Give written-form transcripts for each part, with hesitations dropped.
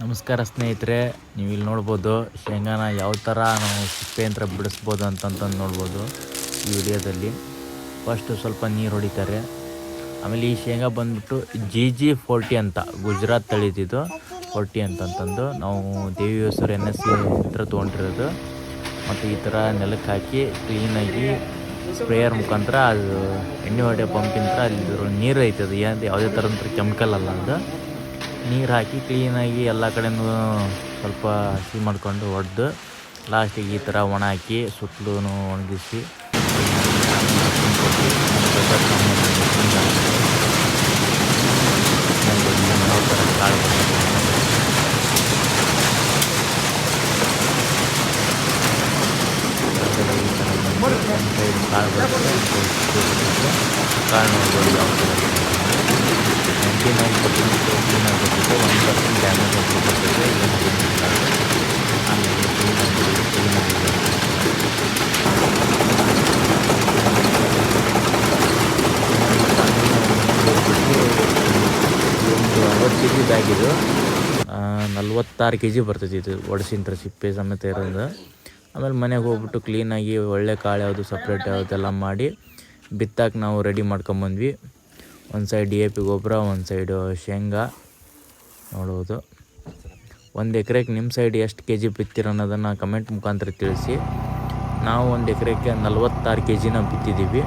ನಮಸ್ಕಾರ ಸ್ನೇಹಿತರೆ, ನೀವು ಇಲ್ಲಿ ನೋಡ್ಬೋದು ಶೇಂಗಾನ ಯಾವ ಥರ ನಾವು ಸಿಪ್ಪೆ ಯಂತ್ರ ಬಿಡಿಸ್ಬೋದು ಅಂತಂದು ನೋಡ್ಬೋದು ಈ ವಿಡಿಯೋದಲ್ಲಿ. ಫಸ್ಟು ಸ್ವಲ್ಪ ನೀರು ಹೊಡಿತಾರೆ. ಆಮೇಲೆ ಈ ಶೇಂಗಾ ಬಂದ್ಬಿಟ್ಟು GG40 ಅಂತ ಗುಜರಾತ್ ತಳಿದಿದ್ದು 40 ಅಂತಂತಂದು ನಾವು ದೇವಿ ಹೆಸರು NSC ಹತ್ರ ತೊಗೊಂಡಿರೋದು. ಮತ್ತು ಈ ಥರ ನೆಲಕ್ಕೆ ಹಾಕಿ ಕ್ಲೀನಾಗಿ ಸ್ಪ್ರೇಯರ್ ಮುಖಾಂತರ ಅದು ಎಣ್ಣೆ ಹೊಡೆಯೋ ಪಂಪಿಂದ ಅಲ್ಲಿ ನೀರು ಐತದು, ಯಾವುದೇ ಥರದ ಕೆಮಿಕಲ್ ಅಲ್ಲ. ಅದು ನೀರು ಹಾಕಿ ಕ್ಲೀನಾಗಿ ಎಲ್ಲ ಕಡೆಯೂ ಸ್ವಲ್ಪ ಹಸಿ ಮಾಡ್ಕೊಂಡು ಹೊಡೆದು ಲಾಸ್ಟಿಗೆ ಈ ಥರ ಒಣ ಹಾಕಿ ಸುತ್ತಲೂ ಒಣಗಿಸಿ ಯಾವ ಥರ ಕಾಳು ಕಾಳು ನೋಡ್ಬೋದು ಯಾವ ಥರ 99% ಕ್ಲೀನಾಗಿ ಬರ್ತದೆ, 1% ಡ್ಯಾಮೇಜ್ ಅಂತ ಬರ್ತದೆ. ಆಮೇಲೆ ಒಂದು 60 kg ಬ್ಯಾಗ್ ಇದು 46 kg ಬರ್ತೈತಿ ಇದು ಒಡಿಸಿಂತ್ರ ಸಿಪ್ಪೆ ಸಮೇತ ಇರೋದು. ಆಮೇಲೆ ಮನೆಗೆ ಹೋಗ್ಬಿಟ್ಟು ಕ್ಲೀನಾಗಿ ಒಳ್ಳೆ ಕಾಳು ಯಾವುದು ಸಪ್ರೇಟ್ ಯಾವುದೆಲ್ಲ ಮಾಡಿ ಬಿತ್ತಾಕೆ ನಾವು ರೆಡಿ ಮಾಡ್ಕೊಂಬಂದ್ವಿ. ಒಂದು ಸೈಡ್ DAP ಗೊಬ್ಬರ, ಒಂದು ಸೈಡು ಶೇಂಗಾ ನೋಡ್ಬೋದು. ಒಂದು ಎಕರೆಗೆ ನಿಮ್ಮ ಸೈಡ್ ಎಷ್ಟು kg ಬಿತ್ತೀರ ಅನ್ನೋದನ್ನು ಕಮೆಂಟ್ ಮುಖಾಂತರ ತಿಳಿಸಿ. ನಾವು ಒಂದು ಎಕರೆಗೆ 46 kg ಬಿತ್ತಿದ್ದೀವಿ.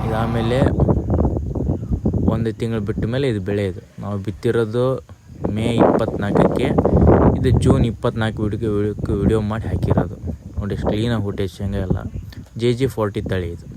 ಇದಾದಮೇಲೆ ಒಂದು ತಿಂಗಳು ಬಿಟ್ಟ ಮೇಲೆ ಇದು ಬೆಳೆಯೋದು. ನಾವು ಬಿತ್ತಿರೋದು ಮೇ 24ಕ್ಕೆ, ಇದು ಜೂನ್ 24 ವಿಡಿಯೋ ಮಾಡಿ ಹಾಕಿರೋದು. ನೋಡಿ ಎಷ್ಟು ಕ್ಲೀನಾಗಿ ಹುಟ್ಟೈತೆ ಶೇಂಗಾ ಎಲ್ಲ. GG40 ತಳಿ ಇದು.